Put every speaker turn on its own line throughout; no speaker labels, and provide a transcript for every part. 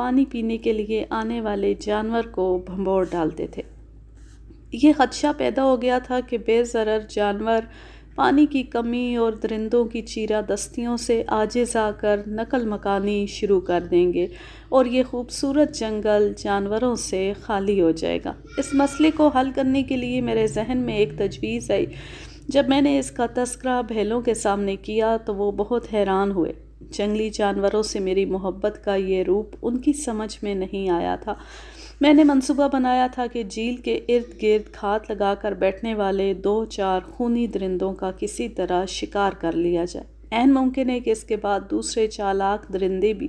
پانی پینے کے لیے آنے والے جانور کو بھنبوڑ ڈالتے تھے۔ یہ خدشہ پیدا ہو گیا تھا کہ بے ضرر جانور پانی کی کمی اور درندوں کی چیرہ دستیوں سے عاجز آ کر نقل مکانی شروع کر دیں گے اور یہ خوبصورت جنگل جانوروں سے خالی ہو جائے گا۔ اس مسئلے کو حل کرنے کے لیے میرے ذہن میں ایک تجویز آئی۔ جب میں نے اس کا تذکرہ بھیلوں کے سامنے کیا تو وہ بہت حیران ہوئے۔ جنگلی جانوروں سے میری محبت کا یہ روپ ان کی سمجھ میں نہیں آیا تھا۔ میں نے منصوبہ بنایا تھا کہ جھیل کے ارد گرد گھات لگا کر بیٹھنے والے 2-4 خونی درندوں کا کسی طرح شکار کر لیا جائے۔ عین ممکن ہے کہ اس کے بعد دوسرے چالاک درندے بھی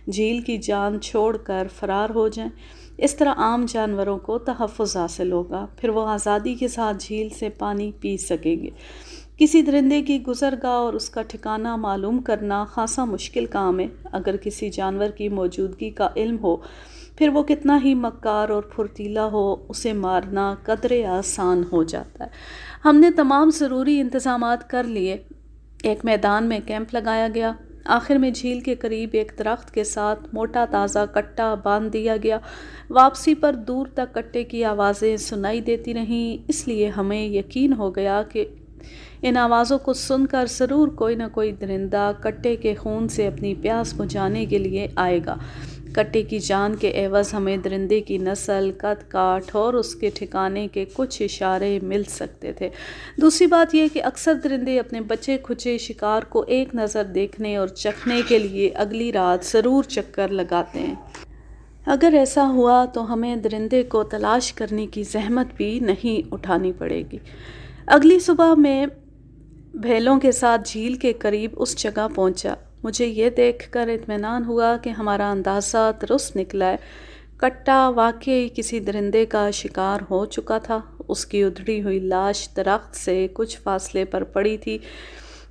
جھیل کی جان چھوڑ کر فرار ہو جائیں۔ اس طرح عام جانوروں کو تحفظ حاصل ہوگا، پھر وہ آزادی کے ساتھ جھیل سے پانی پی سکیں گے۔ کسی درندے کی گزرگاہ اور اس کا ٹھکانہ معلوم کرنا خاصا مشکل کام ہے۔ اگر کسی جانور کی موجودگی کا علم ہو، پھر وہ کتنا ہی مکار اور پھرتیلا ہو، اسے مارنا قدرے آسان ہو جاتا ہے۔ ہم نے تمام ضروری انتظامات کر لیے۔ ایک میدان میں کیمپ لگایا گیا۔ آخر میں جھیل کے قریب ایک درخت کے ساتھ موٹا تازہ کٹا باندھ دیا گیا۔ واپسی پر دور تک کٹے کی آوازیں سنائی دیتی رہیں، اس لیے ہمیں یقین ہو گیا کہ ان آوازوں کو سن کر ضرور کوئی نہ کوئی درندہ کٹے کے خون سے اپنی پیاس بجھانے کے لیے آئے گا۔ کٹے کی جان کے عوض ہمیں درندے کی نسل، قد کاٹ اور اس کے ٹھکانے کے کچھ اشارے مل سکتے تھے۔ دوسری بات یہ کہ اکثر درندے اپنے بچے کھچے شکار کو ایک نظر دیکھنے اور چکھنے کے لیے اگلی رات ضرور چکر لگاتے ہیں۔ اگر ایسا ہوا تو ہمیں درندے کو تلاش کرنے کی زحمت بھی نہیں اٹھانی پڑے گی۔ اگلی صبح میں بھیلوں کے ساتھ جھیل کے قریب اس جگہ پہنچا۔ مجھے یہ دیکھ کر اطمینان ہوا کہ ہمارا اندازہ درست نکلا ہے۔ کٹا واقعی کسی درندے کا شکار ہو چکا تھا۔ اس کی ادھڑی ہوئی لاش درخت سے کچھ فاصلے پر پڑی تھی۔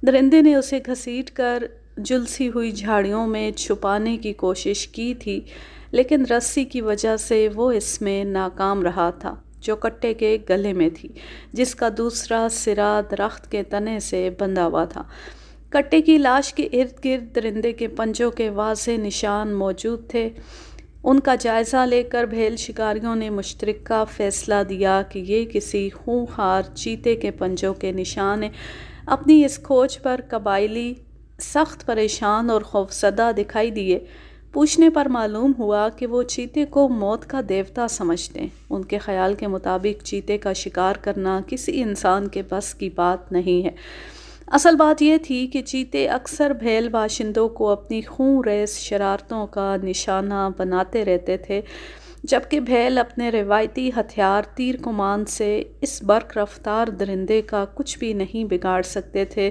درندے نے اسے گھسیٹ کر جھلسی ہوئی جھاڑیوں میں چھپانے کی کوشش کی تھی، لیکن رسی کی وجہ سے وہ اس میں ناکام رہا تھا جو کٹے کے گلے میں تھی، جس کا دوسرا سرا درخت کے تنے سے بندھا ہوا تھا۔ کٹے کی لاش کے ارد گرد درندے کے پنجوں کے واضح نشان موجود تھے۔ ان کا جائزہ لے کر بھیل شکاریوں نے مشترکہ فیصلہ دیا کہ یہ کسی خونخوار چیتے کے پنجوں کے نشان ہیں۔ اپنی اس کھوج پر قبائلی سخت پریشان اور خوفزدہ دکھائی دیے۔ پوچھنے پر معلوم ہوا کہ وہ چیتے کو موت کا دیوتا سمجھتے ہیں۔ ان کے خیال کے مطابق چیتے کا شکار کرنا کسی انسان کے بس کی بات نہیں ہے۔ اصل بات یہ تھی کہ چیتے اکثر بھیل باشندوں کو اپنی خون ریز شرارتوں کا نشانہ بناتے رہتے تھے، جبکہ بھیل اپنے روایتی ہتھیار تیر کمان سے اس برق رفتار درندے کا کچھ بھی نہیں بگاڑ سکتے تھے۔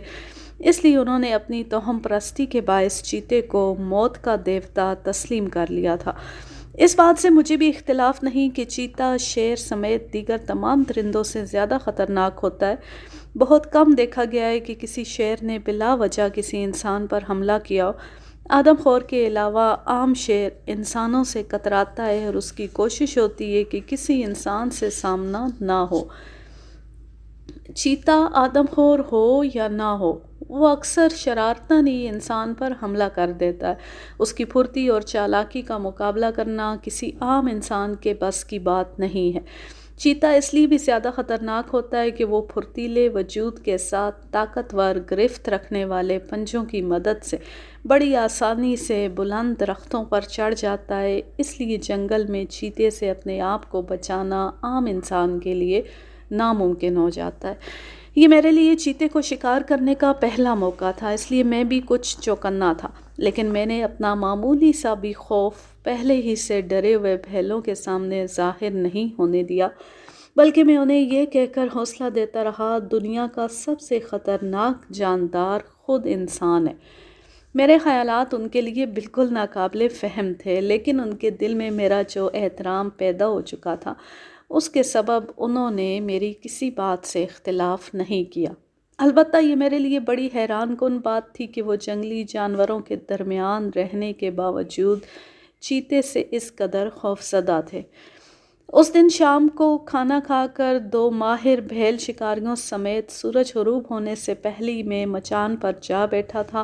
اس لیے انہوں نے اپنی توہم پرستی کے باعث چیتے کو موت کا دیوتا تسلیم کر لیا تھا۔ اس بات سے مجھے بھی اختلاف نہیں کہ چیتا شیر سمیت دیگر تمام درندوں سے زیادہ خطرناک ہوتا ہے۔ بہت کم دیکھا گیا ہے کہ کسی شیر نے بلا وجہ کسی انسان پر حملہ کیا ہو۔ آدم خور کے علاوہ عام شیر انسانوں سے کتراتا ہے اور اس کی کوشش ہوتی ہے کہ کسی انسان سے سامنا نہ ہو۔ چیتا آدم خور ہو یا نہ ہو، وہ اکثر شرارتاً ہی انسان پر حملہ کر دیتا ہے۔ اس کی پھرتی اور چالاکی کا مقابلہ کرنا کسی عام انسان کے بس کی بات نہیں ہے۔ چیتا اس لیے بھی زیادہ خطرناک ہوتا ہے کہ وہ پھرتیلے وجود کے ساتھ طاقتور گرفت رکھنے والے پنجوں کی مدد سے بڑی آسانی سے بلند درختوں پر چڑھ جاتا ہے۔ اس لیے جنگل میں چیتے سے اپنے آپ کو بچانا عام انسان کے لیے ناممکن ہو جاتا ہے۔ یہ میرے لیے چیتے کو شکار کرنے کا پہلا موقع تھا، اس لیے میں بھی کچھ چوکنا تھا، لیکن میں نے اپنا معمولی سا بھی خوف پہلے ہی سے ڈرے ہوئے بھیلوں کے سامنے ظاہر نہیں ہونے دیا، بلکہ میں انہیں یہ کہہ کر حوصلہ دیتا رہا، دنیا کا سب سے خطرناک جاندار خود انسان ہے۔ میرے خیالات ان کے لیے بالکل ناقابل فہم تھے، لیکن ان کے دل میں میرا جو احترام پیدا ہو چکا تھا، اس کے سبب انہوں نے میری کسی بات سے اختلاف نہیں کیا۔ البتہ یہ میرے لیے بڑی حیران کن بات تھی کہ وہ جنگلی جانوروں کے درمیان رہنے کے باوجود چیتے سے اس قدر خوفزدہ تھے۔ اس دن شام کو کھانا کھا کر 2 ماہر بھیل شکاریوں سمیت سورج غروب ہونے سے پہلے میں مچان پر جا بیٹھا تھا۔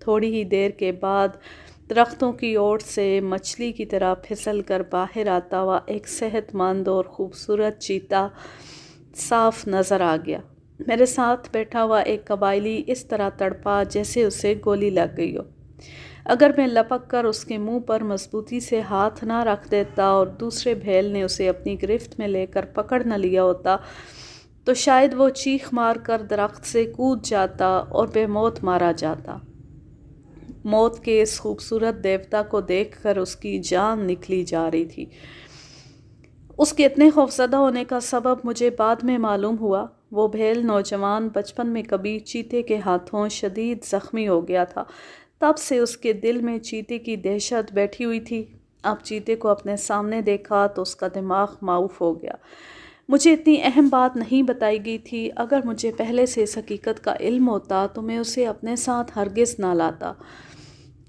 تھوڑی ہی دیر کے بعد درختوں کی اوٹ سے مچھلی کی طرح پھسل کر باہر آتا ہوا ایک صحت مند اور خوبصورت چیتا صاف نظر آ گیا۔ میرے ساتھ بیٹھا ہوا ایک قبائلی اس طرح تڑپا جیسے اسے گولی لگ گئی ہو۔ اگر میں لپک کر اس کے منہ پر مضبوطی سے ہاتھ نہ رکھ دیتا اور دوسرے بھیل نے اسے اپنی گرفت میں لے کر پکڑ نہ لیا ہوتا تو شاید وہ چیخ مار کر درخت سے کود جاتا اور بے موت مارا جاتا۔ موت کے اس خوبصورت دیوتا کو دیکھ کر اس کی جان نکلی جا رہی تھی۔ اس کے اتنے خوفزدہ ہونے کا سبب مجھے بعد میں معلوم ہوا۔ وہ بھیل نوجوان بچپن میں کبھی چیتے کے ہاتھوں شدید زخمی ہو گیا تھا۔ تب سے اس کے دل میں چیتے کی دہشت بیٹھی ہوئی تھی۔ اب چیتے کو اپنے سامنے دیکھا تو اس کا دماغ معاف ہو گیا۔ مجھے اتنی اہم بات نہیں بتائی گئی تھی۔ اگر مجھے پہلے سے اس حقیقت کا علم ہوتا تو میں اسے اپنے ساتھ ہرگز نہ لاتا۔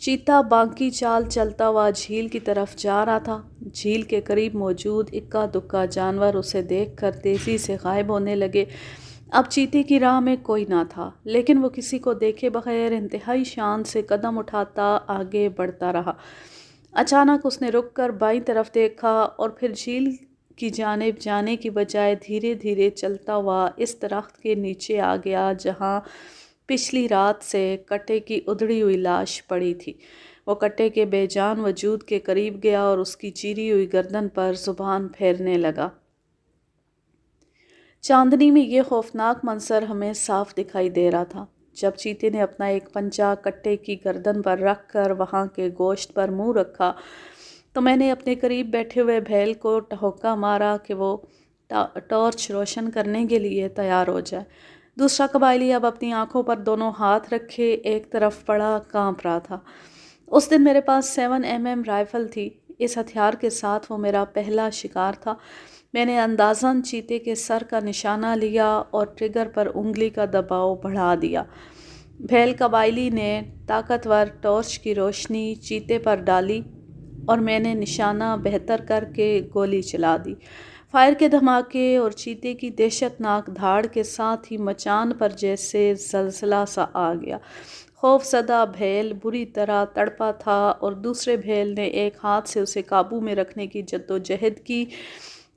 چیتا بانکی چال چلتا ہوا جھیل کی طرف جا رہا تھا۔ جھیل کے قریب موجود اکا دکا جانور اسے دیکھ کر تیزی سے غائب ہونے لگے۔ اب چیتے کی راہ میں کوئی نہ تھا، لیکن وہ کسی کو دیکھے بغیر انتہائی شان سے قدم اٹھاتا آگے بڑھتا رہا۔ اچانک اس نے رک کر بائیں طرف دیکھا اور پھر جھیل کی جانب جانے کی بجائے دھیرے دھیرے چلتا ہوا اس درخت کے نیچے آ گیا جہاں پچھلی رات سے کٹے کی ادھڑی ہوئی لاش پڑی تھی۔ وہ کٹے کے بے جان وجود کے قریب گیا اور اس کی چیری ہوئی گردن پر زبان پھیرنے لگا۔ چاندنی میں یہ خوفناک منظر ہمیں صاف دکھائی دے رہا تھا۔ جب چیتے نے اپنا ایک پنجہ کٹے کی گردن پر رکھ کر وہاں کے گوشت پر منہ رکھا تو میں نے اپنے قریب بیٹھے ہوئے بھیل کو ٹہوکا مارا کہ وہ ٹارچ روشن کرنے کے لیے تیار ہو جائے۔ دوسرا قبائلی اب اپنی آنکھوں پر دونوں ہاتھ رکھے ایک طرف پڑا کانپ رہا تھا۔ اس دن میرے پاس 7mm رائفل تھی۔ اس ہتھیار کے ساتھ وہ میرا پہلا شکار تھا۔ میں نے اندازاً چیتے کے سر کا نشانہ لیا اور ٹریگر پر انگلی کا دباؤ بڑھا دیا۔ بھیل قبائلی نے طاقتور ٹارچ کی روشنی چیتے پر ڈالی اور میں نے نشانہ بہتر کر کے گولی چلا دی۔ فائر کے دھماکے اور چیتے کی دہشت ناک دھاڑ کے ساتھ ہی مچان پر جیسے زلزلہ سا آ گیا۔ خوف زدہ بھیل بری طرح تڑپا تھا اور دوسرے بھیل نے ایک ہاتھ سے اسے قابو میں رکھنے کی جدوجہد کی۔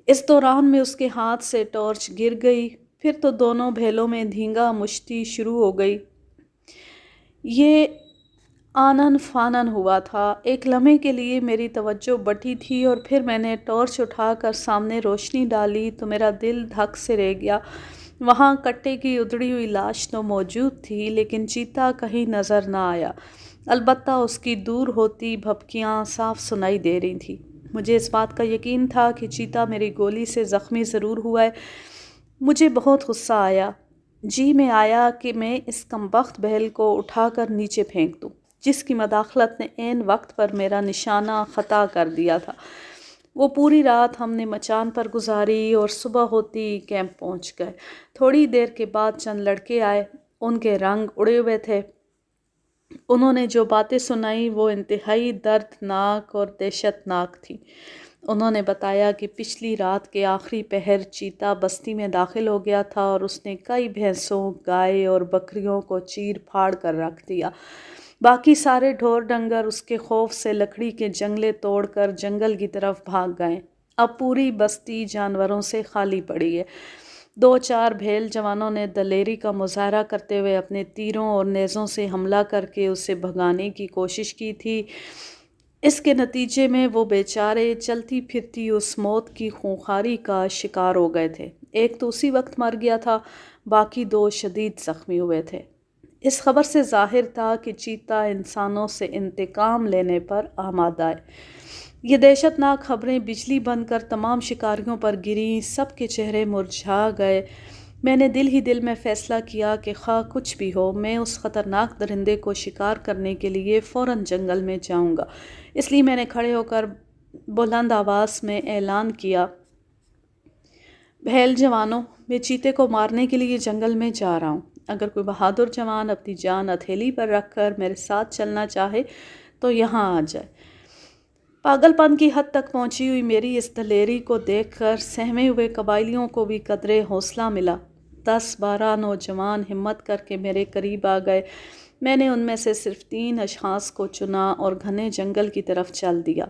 اس دوران میں اس کے ہاتھ سے ٹارچ گر گئی۔ پھر تو دونوں بھیلوں میں دھینگا مشتی شروع ہو گئی۔ یہ آنن فانن ہوا تھا۔ ایک لمحے کے لیے میری توجہ بٹی تھی اور پھر میں نے ٹارچ اٹھا کر سامنے روشنی ڈالی تو میرا دل دھک سے رہ گیا۔ وہاں کٹے کی ادھڑی ہوئی لاش تو موجود تھی لیکن چیتا کہیں نظر نہ آیا۔ البتہ اس کی دور ہوتی بھبکیاں صاف سنائی دے رہی تھیں۔ مجھے اس بات کا یقین تھا کہ چیتا میری گولی سے زخمی ضرور ہوا ہے۔ مجھے بہت غصہ آیا۔ جی میں آیا کہ میں اس کمبخت بھیل کو اٹھا کر نیچے پھینک دوں جس کی مداخلت نے عین وقت پر میرا نشانہ خطا کر دیا تھا۔ وہ پوری رات ہم نے مچان پر گزاری اور صبح ہوتی کیمپ پہنچ گئے۔ تھوڑی دیر کے بعد چند لڑکے آئے۔ ان کے رنگ اڑے ہوئے تھے۔ انہوں نے جو باتیں سنائی وہ انتہائی دردناک اور دہشت ناک تھیں۔ انہوں نے بتایا کہ پچھلی رات کے آخری پہر چیتا بستی میں داخل ہو گیا تھا اور اس نے کئی بھینسوں، گائے اور بکریوں کو چیر پھاڑ کر رکھ دیا۔ باقی سارے ڈھور ڈنگر اس کے خوف سے لکڑی کے جنگلے توڑ کر جنگل کی طرف بھاگ گئے۔ اب پوری بستی جانوروں سے خالی پڑی ہے۔ 2-4 بھیل جوانوں نے دلیری کا مظاہرہ کرتے ہوئے اپنے تیروں اور نیزوں سے حملہ کر کے اسے بھگانے کی کوشش کی تھی۔ اس کے نتیجے میں وہ بیچارے چلتی پھرتی اس موت کی خونخواری کا شکار ہو گئے تھے۔ ایک تو اسی وقت مر گیا تھا، باقی 2 شدید زخمی ہوئے تھے۔ اس خبر سے ظاہر تھا کہ چیتا انسانوں سے انتقام لینے پر آمادہ ہے۔ یہ دہشت ناک خبریں بجلی بن کر تمام شکاریوں پر گریں۔ سب کے چہرے مرجھا گئے۔ میں نے دل ہی دل میں فیصلہ کیا کہ خواہ کچھ بھی ہو میں اس خطرناک درندے کو شکار کرنے کے لیے فوراً جنگل میں جاؤں گا۔ اس لیے میں نے کھڑے ہو کر بلند آواز میں اعلان کیا، بھیل جوانوں، میں چیتے کو مارنے کے لیے جنگل میں جا رہا ہوں۔ اگر کوئی بہادر جوان اپنی جان ہتھیلی پر رکھ کر میرے ساتھ چلنا چاہے تو یہاں آ جائے۔ پاگل پن کی حد تک پہنچی ہوئی میری اس دلیری کو دیکھ کر سہمے ہوئے قبائلیوں کو بھی قدرے حوصلہ ملا۔ 10-12 نوجوان ہمت کر کے میرے قریب آ گئے۔ میں نے ان میں سے صرف 3 اشخاص کو چنا اور گھنے جنگل کی طرف چل دیا۔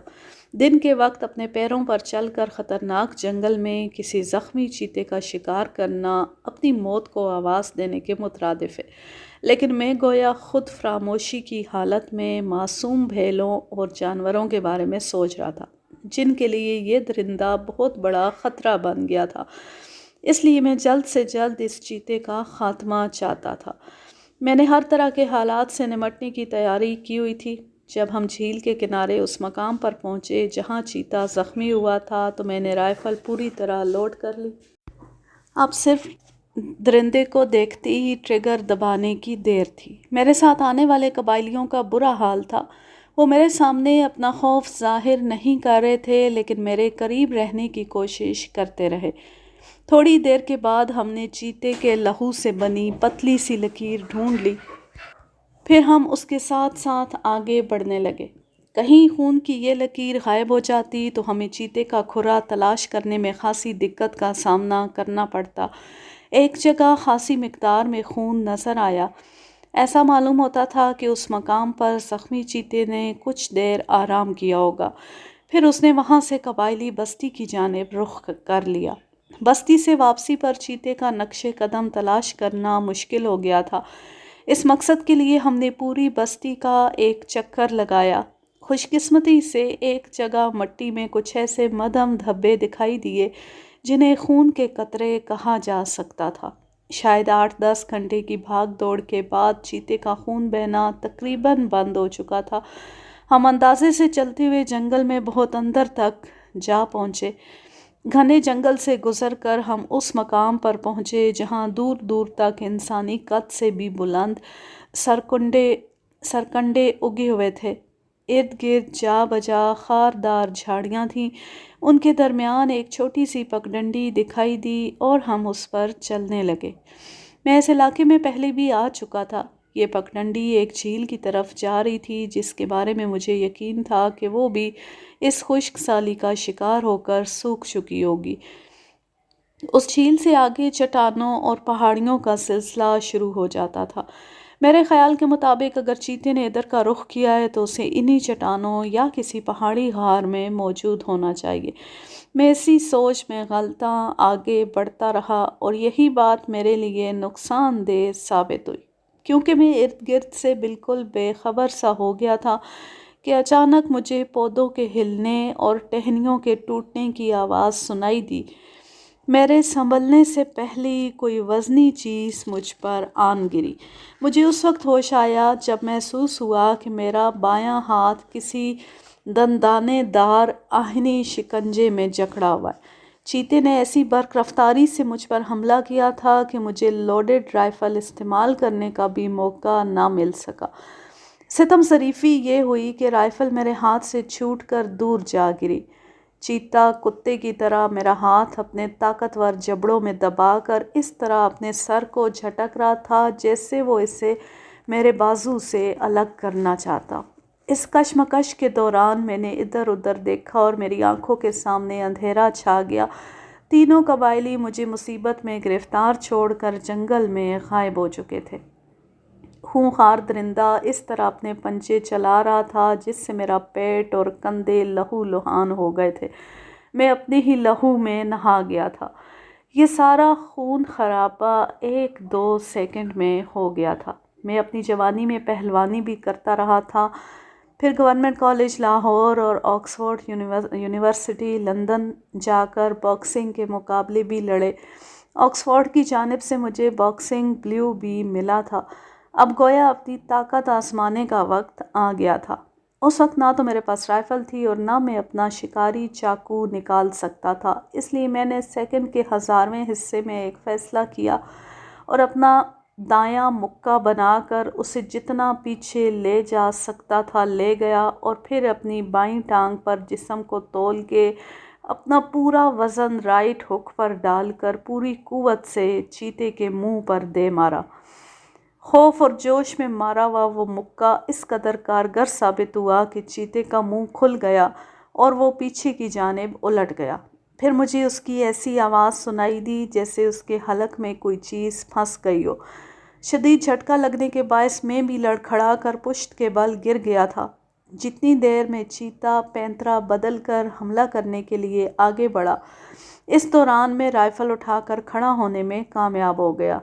دن کے وقت اپنے پیروں پر چل کر خطرناک جنگل میں کسی زخمی چیتے کا شکار کرنا اپنی موت کو آواز دینے کے مترادف ہے، لیکن میں گویا خود فراموشی کی حالت میں معصوم بھیلوں اور جانوروں کے بارے میں سوچ رہا تھا جن کے لیے یہ درندہ بہت بڑا خطرہ بن گیا تھا۔ اس لیے میں جلد سے جلد اس چیتے کا خاتمہ چاہتا تھا۔ میں نے ہر طرح کے حالات سے نمٹنے کی تیاری کی ہوئی تھی۔ جب ہم جھیل کے کنارے اس مقام پر پہنچے جہاں چیتا زخمی ہوا تھا تو میں نے رائفل پوری طرح لوڈ کر لی۔ اب صرف درندے کو دیکھتے ہی ٹریگر دبانے کی دیر تھی۔ میرے ساتھ آنے والے قبائلیوں کا برا حال تھا۔ وہ میرے سامنے اپنا خوف ظاہر نہیں کر رہے تھے لیکن میرے قریب رہنے کی کوشش کرتے رہے۔ تھوڑی دیر کے بعد ہم نے چیتے کے لہو سے بنی پتلی سی لکیر ڈھونڈ لی۔ پھر ہم اس کے ساتھ ساتھ آگے بڑھنے لگے۔ کہیں خون کی یہ لکیر غائب ہو جاتی تو ہمیں چیتے کا کھرا تلاش کرنے میں خاصی دقت کا سامنا کرنا پڑتا۔ ایک جگہ خاصی مقدار میں خون نظر آیا۔ ایسا معلوم ہوتا تھا کہ اس مقام پر زخمی چیتے نے کچھ دیر آرام کیا ہوگا، پھر اس نے وہاں سے قبائلی بستی کی جانب رخ کر لیا۔ بستی سے واپسی پر چیتے کا نقش قدم تلاش کرنا مشکل ہو گیا تھا۔ اس مقصد کے لیے ہم نے پوری بستی کا ایک چکر لگایا۔ خوش قسمتی سے ایک جگہ مٹی میں کچھ ایسے مدھم دھبے دکھائی دیے جنہیں خون کے قطرے کہا جا سکتا تھا۔ شاید 8-10 گھنٹے کی بھاگ دوڑ کے بعد چیتے کا خون بہنا تقریباً بند ہو چکا تھا۔ ہم اندازے سے چلتے ہوئے جنگل میں بہت اندر تک جا پہنچے۔ گھنے جنگل سے گزر کر ہم اس مقام پر پہنچے جہاں دور دور تک انسانی قد سے بھی بلند سرکنڈے اگے ہوئے تھے۔ ارد گرد جا بجا خاردار جھاڑیاں تھیں۔ ان کے درمیان ایک چھوٹی سی پگڈنڈی دکھائی دی اور ہم اس پر چلنے لگے۔ میں اس علاقے میں پہلے بھی آ چکا تھا۔ یہ پگڈنڈی ایک جھیل کی طرف جا رہی تھی جس کے بارے میں مجھے یقین تھا کہ وہ بھی اس خشک سالی کا شکار ہو کر سوکھ چکی ہوگی۔ اس جھیل سے آگے چٹانوں اور پہاڑیوں کا سلسلہ شروع ہو جاتا تھا۔ میرے خیال کے مطابق اگر چیتے نے ادھر کا رخ کیا ہے تو اسے انہی چٹانوں یا کسی پہاڑی غار میں موجود ہونا چاہیے۔ میں اسی سوچ میں غلطاں آگے بڑھتا رہا اور یہی بات میرے لیے نقصان دہ ثابت ہوئی، کیونکہ میں ارد گرد سے بالکل بے خبر سا ہو گیا تھا کہ اچانک مجھے پودوں کے ہلنے اور ٹہنیوں کے ٹوٹنے کی آواز سنائی دی۔ میرے سنبھلنے سے پہلے کوئی وزنی چیز مجھ پر آن گری۔ مجھے اس وقت ہوش آیا جب محسوس ہوا کہ میرا بایاں ہاتھ کسی دندانے دار آہنی شکنجے میں جکڑا ہوا ہے۔ چیتے نے ایسی برق رفتاری سے مجھ پر حملہ کیا تھا کہ مجھے لوڈڈ رائفل استعمال کرنے کا بھی موقع نہ مل سکا۔ ستم ظریفی یہ ہوئی کہ رائفل میرے ہاتھ سے چھوٹ کر دور جا گری۔ چیتا کتے کی طرح میرا ہاتھ اپنے طاقتور جبڑوں میں دبا کر اس طرح اپنے سر کو جھٹک رہا تھا جیسے وہ اسے میرے بازو سے الگ کرنا چاہتا۔ اس کشمکش کے دوران میں نے ادھر ادھر دیکھا اور میری آنکھوں کے سامنے اندھیرا چھا گیا۔ تینوں قبائلی مجھے مصیبت میں گرفتار چھوڑ کر جنگل میں غائب ہو چکے تھے۔ خونخوار درندہ اس طرح اپنے پنجے چلا رہا تھا جس سے میرا پیٹ اور کندھے لہو لہان ہو گئے تھے۔ میں اپنے ہی لہو میں نہا گیا تھا۔ یہ سارا خون خرابہ 1-2 سیکنڈ میں ہو گیا تھا۔ میں اپنی جوانی میں پہلوانی بھی کرتا رہا تھا، پھر گورنمنٹ کالج لاہور اور آکسفورڈ یونیورسٹی لندن جا کر باکسنگ کے مقابلے بھی لڑے۔ آکسفورڈ کی جانب سے مجھے باکسنگ بلیو بھی ملا تھا۔ اب گویا اپنی طاقت آزمانے کا وقت آ گیا تھا۔ اس وقت نہ تو میرے پاس رائفل تھی اور نہ میں اپنا شکاری چاقو نکال سکتا تھا، اس لیے میں نے سیکنڈ کے 1000ویں حصے میں ایک فیصلہ کیا اور اپنا دایاں مکہ بنا کر اسے جتنا پیچھے لے جا سکتا تھا لے گیا اور پھر اپنی بائیں ٹانگ پر جسم کو تول کے اپنا پورا وزن رائٹ ہک پر ڈال کر پوری قوت سے چیتے کے منہ پر دے مارا۔ خوف اور جوش میں مارا ہوا وہ مکہ اس قدر کارگر ثابت ہوا کہ چیتے کا منہ کھل گیا اور وہ پیچھے کی جانب الٹ گیا۔ پھر مجھے اس کی ایسی آواز سنائی دی جیسے اس کے حلق میں کوئی چیز پھنس گئی ہو۔ شدید جھٹکا لگنے کے باعث میں بھی لڑکھڑا کر پشت کے بل گر گیا تھا۔ جتنی دیر میں چیتا پینترا بدل کر حملہ کرنے کے لیے آگے بڑھا، اس دوران میں رائفل اٹھا کر کھڑا ہونے میں کامیاب ہو گیا۔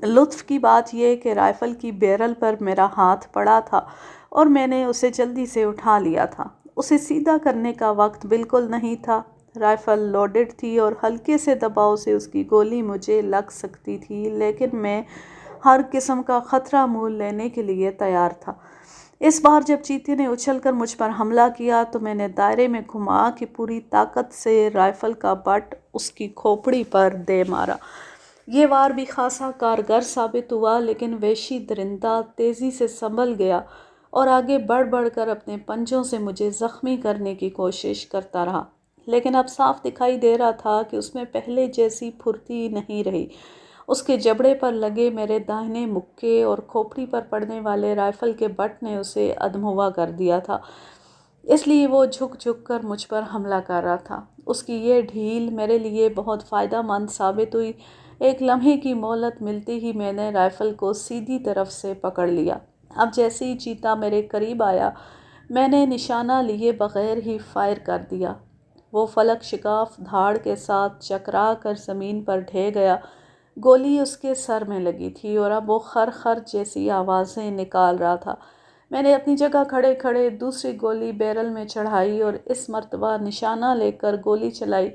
لطف کی بات یہ کہ رائفل کی بیرل پر میرا ہاتھ پڑا تھا اور میں نے اسے جلدی سے اٹھا لیا تھا۔ اسے سیدھا کرنے کا وقت بالکل نہیں تھا۔ رائفل لوڈڈ تھی اور ہلکے سے دباؤ سے اس کی گولی مجھے لگ سکتی تھی، لیکن میں ہر قسم کا خطرہ مول لینے کے لیے تیار تھا۔ اس بار جب چیتے نے اچھل کر مجھ پر حملہ کیا تو میں نے دائرے میں گھما کے پوری طاقت سے رائفل کا بٹ اس کی کھوپڑی پر دے مارا۔ یہ وار بھی خاصا کارگر ثابت ہوا، لیکن وحشی درندہ تیزی سے سنبھل گیا اور آگے بڑھ بڑھ کر اپنے پنجوں سے مجھے زخمی کرنے کی کوشش کرتا رہا، لیکن اب صاف دکھائی دے رہا تھا کہ اس میں پہلے جیسی پھرتی نہیں رہی۔ اس کے جبڑے پر لگے میرے داہنے مکے اور کھوپڑی پر پڑنے والے رائفل کے بٹ نے اسے ادھموا کر دیا تھا، اس لیے وہ جھک جھک کر مجھ پر حملہ کر رہا تھا۔ اس کی یہ ڈھیل میرے لیے بہت فائدہ مند ثابت ہوئی۔ ایک لمحے کی مہلت ملتے ہی میں نے رائفل کو سیدھی طرف سے پکڑ لیا۔ اب جیسے ہی چیتا میرے قریب آیا، میں نے نشانہ لیے بغیر ہی فائر کر دیا۔ وہ فلک شکاف دھاڑ کے ساتھ چکرا کر زمین پر ڈھے گیا۔ گولی اس کے سر میں لگی تھی اور اب وہ خر خر جیسی آوازیں نکال رہا تھا۔ میں نے اپنی جگہ کھڑے کھڑے دوسری گولی بیرل میں چڑھائی اور اس مرتبہ نشانہ لے کر گولی چلائی۔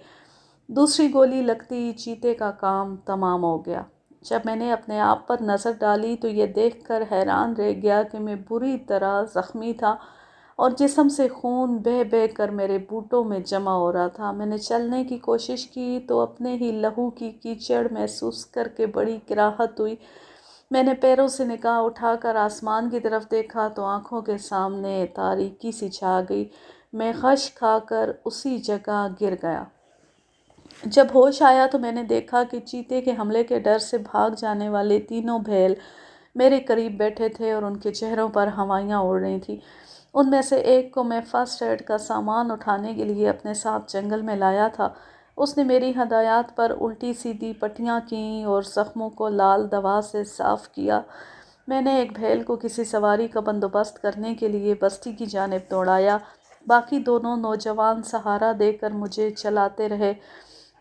دوسری گولی لگتی ہی چیتے کا کام تمام ہو گیا۔ جب میں نے اپنے آپ پر نظر ڈالی تو یہ دیکھ کر حیران رہ گیا کہ میں بری طرح زخمی تھا اور جسم سے خون بہہ بہہ کر میرے بوٹوں میں جمع ہو رہا تھا۔ میں نے چلنے کی کوشش کی تو اپنے ہی لہو کی کیچڑ محسوس کر کے بڑی کراہت ہوئی۔ میں نے پیروں سے نگاہ اٹھا کر آسمان کی طرف دیکھا تو آنکھوں کے سامنے تاریکی سی چھا گئی۔ میں غش کھا کر اسی جگہ گر گیا۔ جب ہوش آیا تو میں نے دیکھا کہ چیتے کے حملے کے ڈر سے بھاگ جانے والے تینوں بھیل میرے قریب بیٹھے تھے اور ان کے چہروں پر ہوائیاں اڑ رہی تھیں۔ ان میں سے ایک کو میں فرسٹ ایڈ کا سامان اٹھانے کے لیے اپنے ساتھ جنگل میں لایا تھا۔ اس نے میری ہدایات پر الٹی سیدھی پٹیاں کیں اور زخموں کو لال دوا سے صاف کیا۔ میں نے ایک بھیل کو کسی سواری کا بندوبست کرنے کے لیے بستی کی جانب دوڑایا۔ باقی دونوں نوجوان سہارا دے کر مجھے چلاتے رہے۔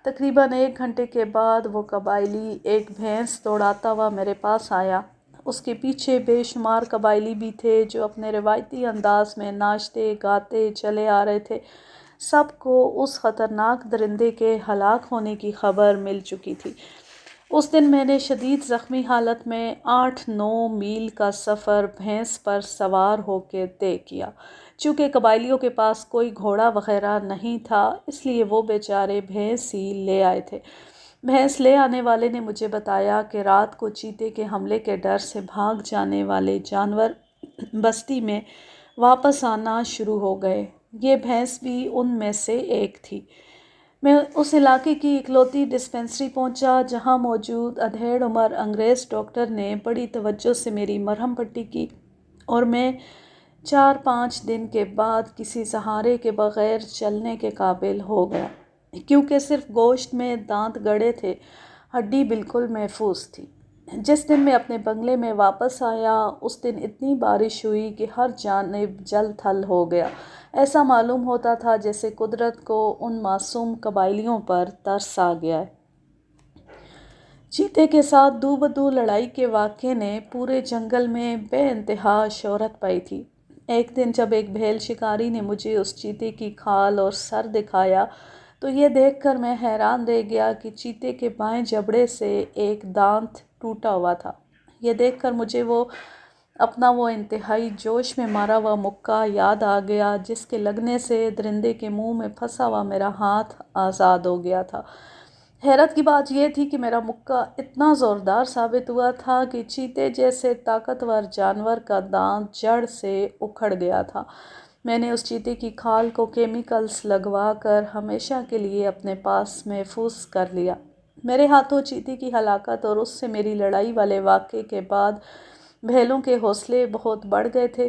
تقریباً 1 گھنٹے کے بعد وہ قبائلی ایک بھینس دوڑاتا ہوا میرے پاس آیا۔ اس کے پیچھے بے شمار قبائلی بھی تھے جو اپنے روایتی انداز میں ناچتے گاتے چلے آ رہے تھے۔ سب کو اس خطرناک درندے کے ہلاک ہونے کی خبر مل چکی تھی۔ اس دن میں نے شدید زخمی حالت میں 8-9 میل کا سفر بھینس پر سوار ہو کے طے کیا۔ چونکہ قبائلیوں کے پاس کوئی گھوڑا وغیرہ نہیں تھا، اس لیے وہ بیچارے بھینس ہی لے آئے تھے۔ بھینس لے آنے والے نے مجھے بتایا کہ رات کو چیتے کے حملے کے ڈر سے بھاگ جانے والے جانور بستی میں واپس آنا شروع ہو گئے۔ یہ بھینس بھی ان میں سے ایک تھی۔ میں اس علاقے کی اکلوتی ڈسپنسری پہنچا جہاں موجود ادھیڑ عمر انگریز ڈاکٹر نے بڑی توجہ سے میری مرہم پٹی کی اور میں 4-5 دن کے بعد کسی سہارے کے بغیر چلنے کے قابل ہو گیا۔ کیونکہ صرف گوشت میں دانت گڑے تھے، ہڈی بالکل محفوظ تھی۔ جس دن میں اپنے بنگلے میں واپس آیا اس دن اتنی بارش ہوئی کہ ہر جانب جل تھل ہو گیا۔ ایسا معلوم ہوتا تھا جیسے قدرت کو ان معصوم قبائلیوں پر ترس آ گیا ہے۔ چیتے کے ساتھ دو بدو لڑائی کے واقعے نے پورے جنگل میں بے انتہا شہرت پائی تھی۔ ایک دن جب ایک بھیل شکاری نے مجھے اس چیتے کی کھال اور سر دکھایا تو یہ دیکھ کر میں حیران رہ گیا کہ چیتے کے بائیں جبڑے سے ایک دانت ٹوٹا ہوا تھا۔ یہ دیکھ کر مجھے اپنا وہ انتہائی جوش میں مارا ہوا مکہ یاد آ گیا جس کے لگنے سے درندے کے منہ میں پھنسا ہوا میرا ہاتھ آزاد ہو گیا تھا۔ حیرت کی بات یہ تھی کہ میرا مکہ اتنا زوردار ثابت ہوا تھا کہ چیتے جیسے طاقتور جانور کا دانت جڑ سے اکھڑ گیا تھا۔ میں نے اس چیتے کی کھال کو کیمیکلز لگوا کر ہمیشہ کے لیے اپنے پاس محفوظ کر لیا۔ میرے ہاتھوں چیتے کی ہلاکت اور اس سے میری لڑائی والے واقعے کے بعد بھیلوں کے حوصلے بہت بڑھ گئے تھے۔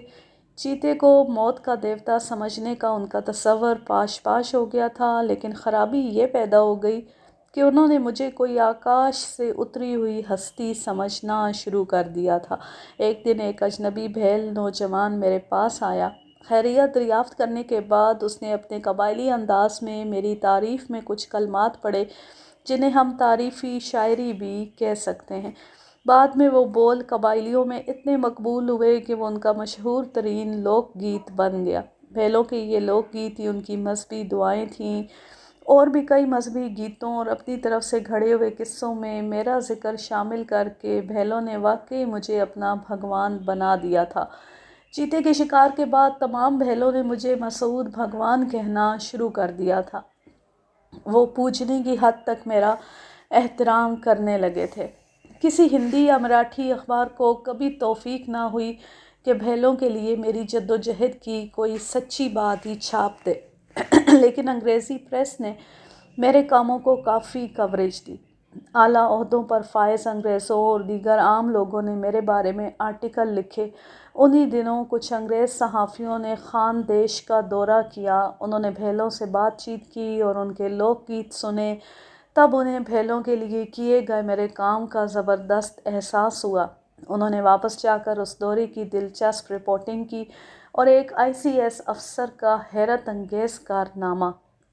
چیتے کو موت کا دیوتا سمجھنے کا ان کا تصور پاش پاش ہو گیا تھا، لیکن خرابی یہ پیدا ہو گئی کہ انہوں نے مجھے کوئی آکاش سے اتری ہوئی ہستی سمجھنا شروع کر دیا تھا۔ ایک دن ایک اجنبی بھیل نوجوان میرے پاس آیا۔ خیریت دریافت کرنے کے بعد اس نے اپنے قبائلی انداز میں میری تعریف میں کچھ کلمات پڑھے جنہیں ہم تعریفی شاعری بھی کہہ سکتے ہیں۔ بعد میں وہ بول قبائلیوں میں اتنے مقبول ہوئے کہ وہ ان کا مشہور ترین لوک گیت بن گیا۔ بھیلوں کے یہ لوک گیت ہی ان کی مذہبی دعائیں تھیں۔ اور بھی کئی مذہبی گیتوں اور اپنی طرف سے گھڑے ہوئے قصوں میں میرا ذکر شامل کر کے بھیلوں نے واقعی مجھے اپنا بھگوان بنا دیا تھا۔ چیتے کے شکار کے بعد تمام بھیلوں نے مجھے مسعود بھگوان کہنا شروع کر دیا تھا۔ وہ پوجنے کی حد تک میرا احترام کرنے لگے تھے۔ کسی ہندی یا مراٹھی اخبار کو کبھی توفیق نہ ہوئی کہ بھیلوں کے لیے میری جدوجہد کی کوئی سچی بات ہی چھاپ دے، لیکن انگریزی پریس نے میرے کاموں کو کافی کوریج دی۔ اعلیٰ عہدوں پر فائز انگریزوں اور دیگر عام لوگوں نے میرے بارے میں آرٹیکل لکھے۔ انہی دنوں کچھ انگریز صحافیوں نے خان دیش کا دورہ کیا۔ انہوں نے بھیلوں سے بات چیت کی اور ان کے لوک گیت سنے۔ تب انہیں بھیلوں کے لیے کیے گئے میرے کام کا زبردست احساس ہوا۔ انہوں نے واپس جا کر اس دورے کی دلچسپ رپورٹنگ کی اور ایک ICS افسر کا حیرت انگیز کارنامہ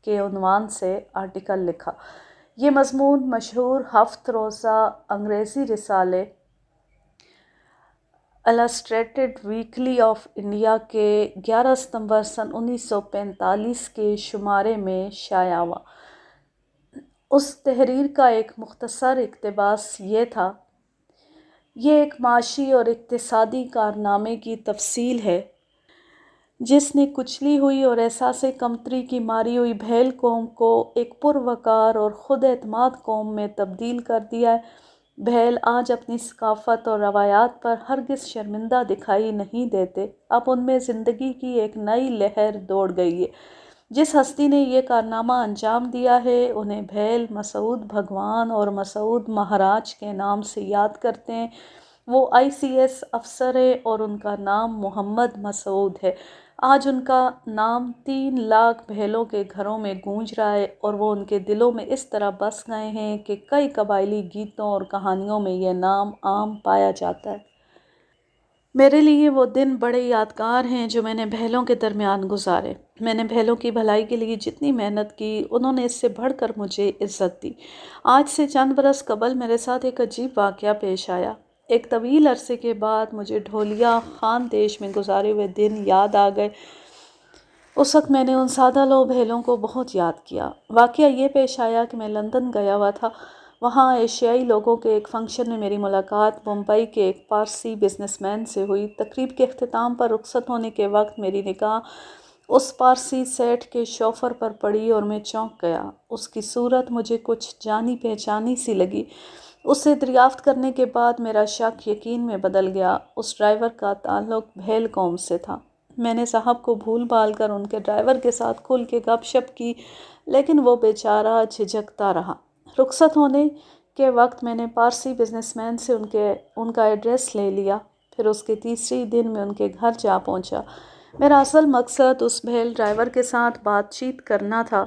کے عنوان سے آرٹیکل لکھا۔ یہ مضمون مشہور 7 روزہ انگریزی رسالے السٹریٹڈ ویکلی آف انڈیا کے 11 ستمبر سن 1945 کے شمارے میں شائع ہوا۔ اس تحریر کا ایک مختصر اقتباس یہ تھا: یہ ایک معاشی اور اقتصادی کارنامے کی تفصیل ہے جس نے کچلی ہوئی اور احساس کمتری کی ماری ہوئی بھیل قوم کو ایک پروقار اور خود اعتماد قوم میں تبدیل کر دیا ہے۔ بھیل آج اپنی ثقافت اور روایات پر ہرگز شرمندہ دکھائی نہیں دیتے۔ اب ان میں زندگی کی ایک نئی لہر دوڑ گئی ہے۔ جس ہستی نے یہ کارنامہ انجام دیا ہے انہیں بھیل مسعود بھگوان اور مسعود مہاراج کے نام سے یاد کرتے ہیں۔ وہ ICS افسر ہے اور ان کا نام محمد مسعود ہے۔ آج ان کا نام 3 لاکھ بھیلوں کے گھروں میں گونج رہا ہے اور وہ ان کے دلوں میں اس طرح بس گئے ہیں کہ کئی قبائلی گیتوں اور کہانیوں میں یہ نام عام پایا جاتا ہے۔ میرے لیے وہ دن بڑے یادگار ہیں جو میں نے بھیلوں کے درمیان گزارے۔ میں نے بھیلوں کی بھلائی کے لیے جتنی محنت کی انہوں نے اس سے بڑھ کر مجھے عزت دی۔ آج سے چند برس قبل میرے ساتھ ایک عجیب واقعہ پیش آیا۔ ایک طویل عرصے کے بعد مجھے ڈھولیا خان دیش میں گزارے ہوئے دن یاد آ گئے۔ اس وقت میں نے ان سادہ لوح بھیلوں کو بہت یاد کیا۔ واقعہ یہ پیش آیا کہ میں لندن گیا ہوا تھا۔ وہاں ایشیائی لوگوں کے ایک فنکشن میں میری ملاقات ممبئی کے ایک پارسی بزنس مین سے ہوئی۔ تقریب کے اختتام پر رخصت ہونے کے وقت میری نگاہ اس پارسی سیٹھ کے شوفر پر پڑی اور میں چونک گیا۔ اس کی صورت مجھے کچھ جانی پہچانی سی لگی۔ اس سے دریافت کرنے کے بعد میرا شک یقین میں بدل گیا۔ اس ڈرائیور کا تعلق بھیل قوم سے تھا۔ میں نے صاحب کو بھول بھال کر ان کے ڈرائیور کے ساتھ کھل کے گپ شپ کی، لیکن وہ بیچارہ جھجکتا رہا۔ رخصت ہونے کے وقت میں نے پارسی بزنس مین سے ان کا ایڈریس لے لیا۔ پھر اس کے تیسری دن میں ان کے گھر جا پہنچا۔ میرا اصل مقصد اس بھیل ڈرائیور کے ساتھ بات چیت کرنا تھا۔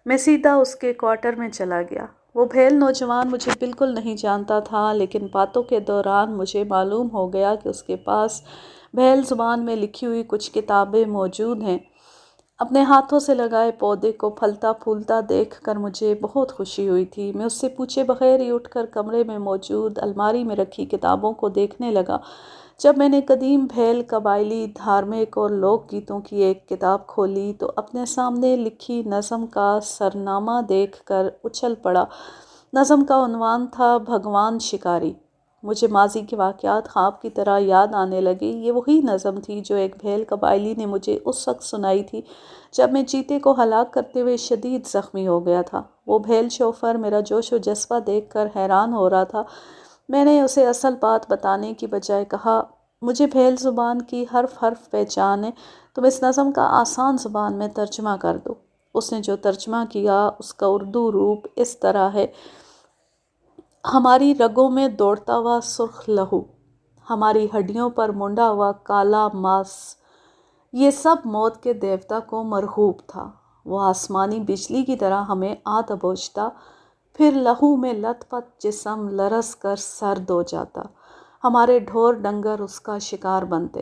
میں سیدھا اس کے کوارٹر میں چلا گیا۔ وہ بھیل نوجوان مجھے بالکل نہیں جانتا تھا، لیکن باتوں کے دوران مجھے معلوم ہو گیا کہ اس کے پاس بھیل زبان میں لکھی ہوئی کچھ کتابیں موجود ہیں۔ اپنے ہاتھوں سے لگائے پودے کو پھلتا پھولتا دیکھ کر مجھے بہت خوشی ہوئی تھی۔ میں اس سے پوچھے بغیر ہی اٹھ کر کمرے میں موجود الماری میں رکھی کتابوں کو دیکھنے لگا۔ جب میں نے قدیم بھیل قبائلی دھارمک اور لوک گیتوں کی ایک کتاب کھولی تو اپنے سامنے لکھی نظم کا سرنامہ دیکھ کر اچھل پڑا۔ نظم کا عنوان تھا بھگوان شکاری۔ مجھے ماضی کے واقعات خواب کی طرح یاد آنے لگے۔ یہ وہی نظم تھی جو ایک بھیل قبائلی نے مجھے اس وقت سنائی تھی جب میں چیتے کو ہلاک کرتے ہوئے شدید زخمی ہو گیا تھا۔ وہ بھیل شوفر میرا جوش و جذبہ دیکھ کر حیران ہو رہا تھا۔ میں نے اسے اصل بات بتانے کی بجائے کہا، مجھے بھیل زبان کی حرف حرف پہچان ہے، تم اس نظم کا آسان زبان میں ترجمہ کر دو۔ اس نے جو ترجمہ کیا اس کا اردو روپ اس طرح ہے: ہماری رگوں میں دوڑتا ہوا سرخ لہو، ہماری ہڈیوں پر منڈا ہوا کالا ماس، یہ سب موت کے دیوتا کو مرغوب تھا۔ وہ آسمانی بجلی کی طرح ہمیں آ دبوچتا، پھر لہو میں لت پت جسم لرز کر سرد ہو جاتا۔ ہمارے ڈھور ڈنگر اس کا شکار بنتے،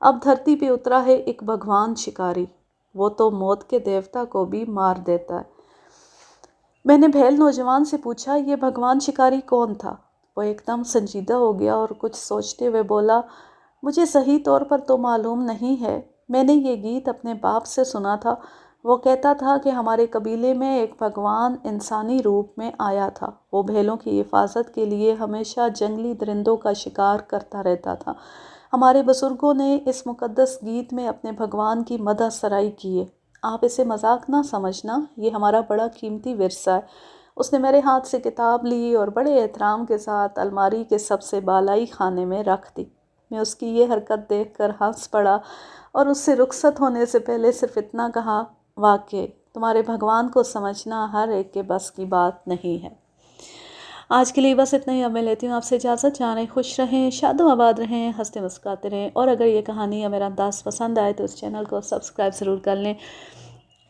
اب دھرتی پہ اترا ہے ایک بھگوان شکاری، وہ تو موت کے دیوتا کو بھی مار دیتا ہے۔ میں نے بھیل نوجوان سے پوچھا، یہ بھگوان شکاری کون تھا؟ وہ ایک دم سنجیدہ ہو گیا اور کچھ سوچتے ہوئے بولا، مجھے صحیح طور پر تو معلوم نہیں ہے، میں نے یہ گیت اپنے باپ سے سنا تھا۔ وہ کہتا تھا کہ ہمارے قبیلے میں ایک بھگوان انسانی روپ میں آیا تھا، وہ بھیلوں کی حفاظت کے لیے ہمیشہ جنگلی درندوں کا شکار کرتا رہتا تھا۔ ہمارے بزرگوں نے اس مقدس گیت میں اپنے بھگوان کی مدح سرائی کی ہے، آپ اسے مذاق نہ سمجھنا، یہ ہمارا بڑا قیمتی ورثہ ہے۔ اس نے میرے ہاتھ سے کتاب لی اور بڑے احترام کے ساتھ الماری کے سب سے بالائی خانے میں رکھ دی۔ میں اس کی یہ حرکت دیکھ کر ہنس پڑا اور اس سے رخصت ہونے سے پہلے صرف اتنا کہا، واقعی تمہارے بھگوان کو سمجھنا ہر ایک کے بس کی بات نہیں ہے۔ آج کے لیے بس اتنا ہی، اب میں لیتی ہوں آپ سے اجازت۔ جانے خوش رہیں، شاد و آباد رہیں، ہنستے مسکراتے رہیں، اور اگر یہ کہانی یا میرا انداز پسند آئے تو اس چینل کو سبسکرائب ضرور کر لیں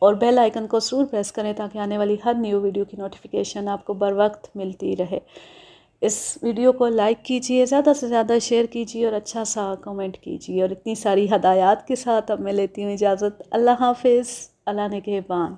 اور بیل آئیکن کو ضرور پریس کریں تاکہ آنے والی ہر نیو ویڈیو کی نوٹیفیکیشن آپ کو بر وقت ملتی رہے۔ اس ویڈیو کو لائک کیجئے، زیادہ سے زیادہ شیئر کیجئے اور اچھا سا کمنٹ کیجئے، اور اتنی ساری ہدایات کے ساتھ اب میں لیتی ہوں اجازت۔ اللہ حافظ، اللہ نگہبان۔